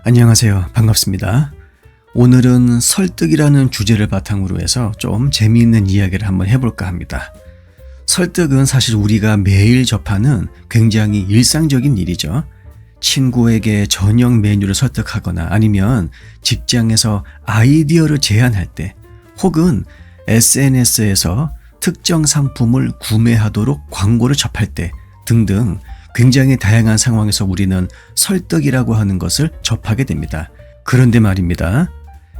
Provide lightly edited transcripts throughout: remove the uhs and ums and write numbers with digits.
안녕하세요. 반갑습니다. 오늘은 설득이라는 주제를 바탕으로 해서 좀 재미있는 이야기를 한번 해볼까 합니다. 설득은 사실 우리가 매일 접하는 굉장히 일상적인 일이죠. 친구에게 저녁 메뉴를 설득하거나 아니면 직장에서 아이디어를 제안할 때 혹은 SNS에서 특정 상품을 구매하도록 광고를 접할 때 등등 굉장히 다양한 상황에서 우리는 설득이라고 하는 것을 접하게 됩니다. 그런데 말입니다.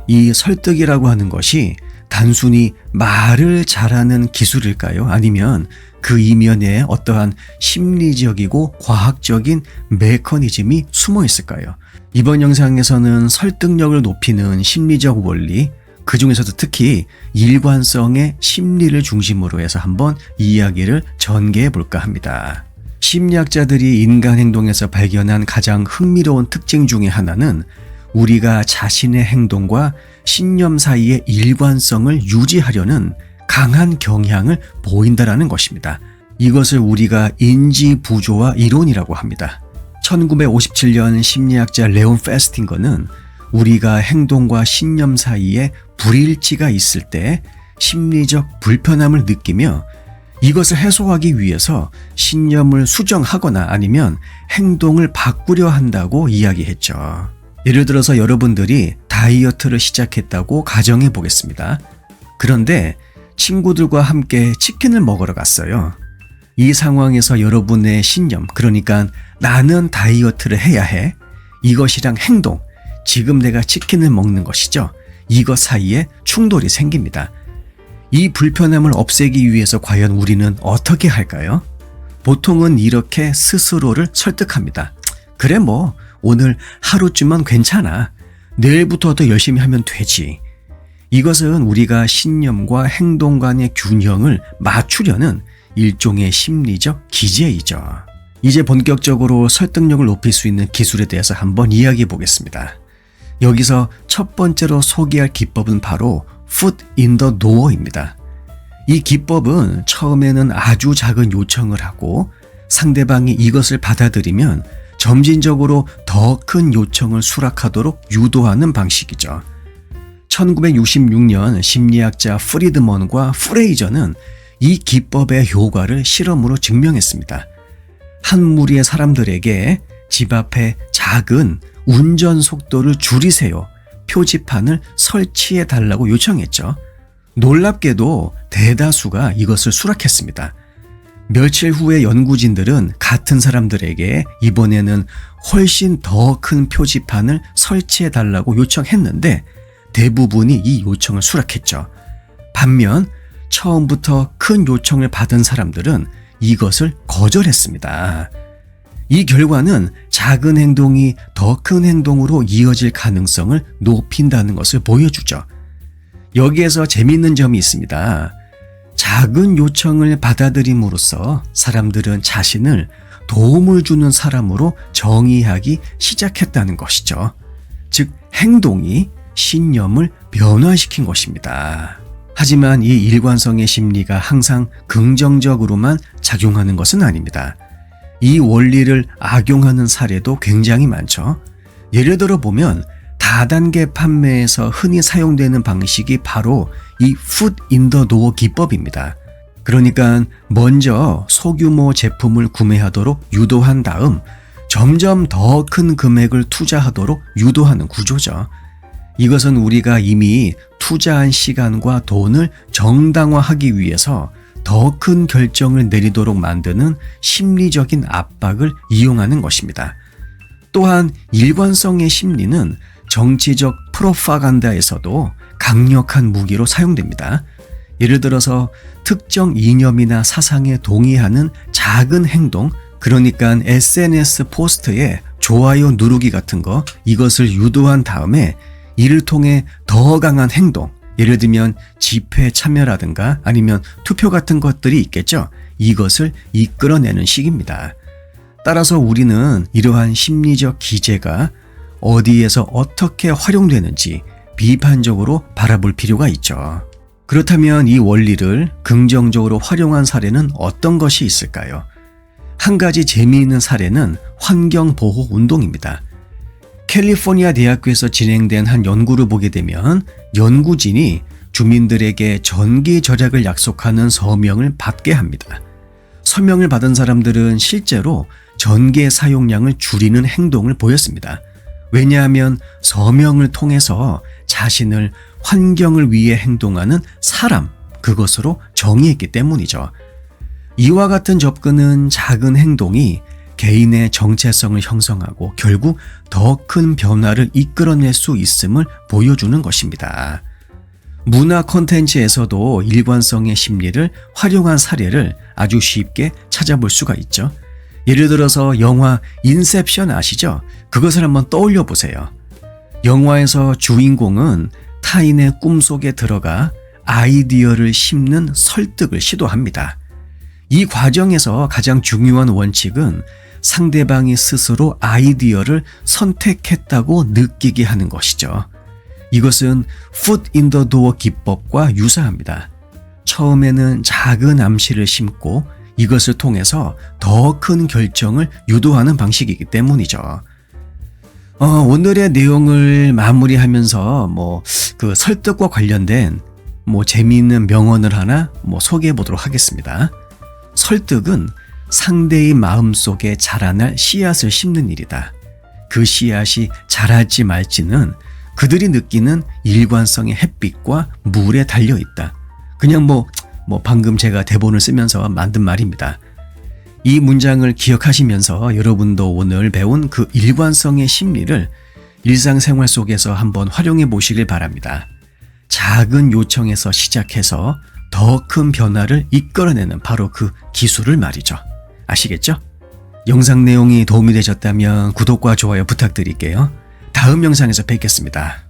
이 설득이라고 하는 것이 단순히 말을 잘하는 기술일까요? 아니면 그 이면에 어떠한 심리적이고 과학적인 메커니즘이 숨어 있을까요? 이번 영상에서는 설득력을 높이는 심리적 원리, 그 중에서도 특히 일관성의 심리를 중심으로 해서 한번 이야기를 전개해 볼까 합니다. 심리학자들이 인간 행동에서 발견한 가장 흥미로운 특징 중에 하나는 우리가 자신의 행동과 신념 사이의 일관성을 유지하려는 강한 경향을 보인다라는 것입니다. 이것을 우리가 인지부조화 이론이라고 합니다. 1957년 심리학자 레온 페스팅거는 우리가 행동과 신념 사이에 불일치가 있을 때 심리적 불편함을 느끼며 이것을 해소하기 위해서 신념을 수정하거나 아니면 행동을 바꾸려 한다고 이야기했죠. 예를 들어서 여러분들이 다이어트를 시작했다고 가정해 보겠습니다. 그런데 친구들과 함께 치킨을 먹으러 갔어요. 이 상황에서 여러분의 신념, 그러니까 나는 다이어트를 해야 해. 이것이랑 행동, 지금 내가 치킨을 먹는 것이죠. 이것 사이에 충돌이 생깁니다. 이 불편함을 없애기 위해서 과연 우리는 어떻게 할까요? 보통은 이렇게 스스로를 설득합니다. 그래 오늘 하루쯤은 괜찮아. 내일부터 더 열심히 하면 되지. 이것은 우리가 신념과 행동 간의 균형을 맞추려는 일종의 심리적 기제이죠. 이제 본격적으로 설득력을 높일 수 있는 기술에 대해서 한번 이야기해 보겠습니다. 여기서 첫 번째로 소개할 기법은 바로 foot in the door입니다. 이 기법은 처음에는 아주 작은 요청을 하고 상대방이 이것을 받아들이면 점진적으로 더 큰 요청을 수락하도록 유도하는 방식이죠. 1966년 심리학자 프리드먼과 프레이저는 이 기법의 효과를 실험으로 증명했습니다. 한 무리의 사람들에게 집 앞에 작은 운전 속도를 줄이세요 표지판을 설치해 달라고 요청했죠. 놀랍게도 대다수가 이것을 수락했습니다. 며칠 후에 연구진들은 같은 사람들에게 이번에는 훨씬 더 큰 표지판을 설치해 달라고 요청했는데 대부분이 이 요청을 수락했죠. 반면 처음부터 큰 요청을 받은 사람들은 이것을 거절했습니다. 이 결과는 작은 행동이 더 큰 행동으로 이어질 가능성을 높인다는 것을 보여주죠. 여기에서 재미있는 점이 있습니다. 작은 요청을 받아들임으로써 사람들은 자신을 도움을 주는 사람으로 정의하기 시작했다는 것이죠. 즉, 행동이 신념을 변화시킨 것입니다. 하지만 이 일관성의 심리가 항상 긍정적으로만 작용하는 것은 아닙니다. 이 원리를 악용하는 사례도 굉장히 많죠. 예를 들어 보면 다단계 판매에서 흔히 사용되는 방식이 바로 이 foot in the door 기법입니다. 그러니까 먼저 소규모 제품을 구매하도록 유도한 다음 점점 더 큰 금액을 투자하도록 유도하는 구조죠. 이것은 우리가 이미 투자한 시간과 돈을 정당화하기 위해서 더 큰 결정을 내리도록 만드는 심리적인 압박을 이용하는 것입니다. 또한 일관성의 심리는 정치적 프로파간다에서도 강력한 무기로 사용됩니다. 예를 들어서 특정 이념이나 사상에 동의하는 작은 행동, 그러니까 SNS 포스트에 좋아요 누르기 같은 거, 이것을 유도한 다음에 이를 통해 더 강한 행동, 예를 들면 집회 참여라든가 아니면 투표 같은 것들이 있겠죠. 이것을 이끌어내는 식입니다. 따라서 우리는 이러한 심리적 기제가 어디에서 어떻게 활용되는지 비판적으로 바라볼 필요가 있죠. 그렇다면 이 원리를 긍정적으로 활용한 사례는 어떤 것이 있을까요? 한 가지 재미있는 사례는 환경보호 운동입니다. 캘리포니아 대학교에서 진행된 한 연구를 보게 되면 연구진이 주민들에게 전기 절약을 약속하는 서명을 받게 합니다. 서명을 받은 사람들은 실제로 전기의 사용량을 줄이는 행동을 보였습니다. 왜냐하면 서명을 통해서 자신을 환경을 위해 행동하는 사람, 그것으로 정의했기 때문이죠. 이와 같은 접근은 작은 행동이 개인의 정체성을 형성하고 결국 더 큰 변화를 이끌어낼 수 있음을 보여주는 것입니다. 문화 콘텐츠에서도 일관성의 심리를 활용한 사례를 아주 쉽게 찾아볼 수가 있죠. 예를 들어서 영화 인셉션 아시죠? 그것을 한번 떠올려 보세요. 영화에서 주인공은 타인의 꿈속에 들어가 아이디어를 심는 설득을 시도합니다. 이 과정에서 가장 중요한 원칙은 상대방이 스스로 아이디어를 선택했다고 느끼게 하는 것이죠. 이것은 foot in the door 기법과 유사합니다. 처음에는 작은 암시를 심고 이것을 통해서 더 큰 결정을 유도하는 방식이기 때문이죠. 오늘의 내용을 마무리하면서 그 설득과 관련된 재미있는 명언을 하나 소개해 보도록 하겠습니다. 설득은 상대의 마음속에 자라날 씨앗을 심는 일이다. 그 씨앗이 자랄지 말지는 그들이 느끼는 일관성의 햇빛과 물에 달려 있다. 그냥 방금 제가 대본을 쓰면서 만든 말입니다. 이 문장을 기억하시면서 여러분도 오늘 배운 그 일관성의 심리를 일상생활 속에서 한번 활용해 보시길 바랍니다. 작은 요청에서 시작해서 더 큰 변화를 이끌어내는 바로 그 기술을 말이죠. 아시겠죠? 영상 내용이 도움이 되셨다면 구독과 좋아요 부탁드릴게요. 다음 영상에서 뵙겠습니다.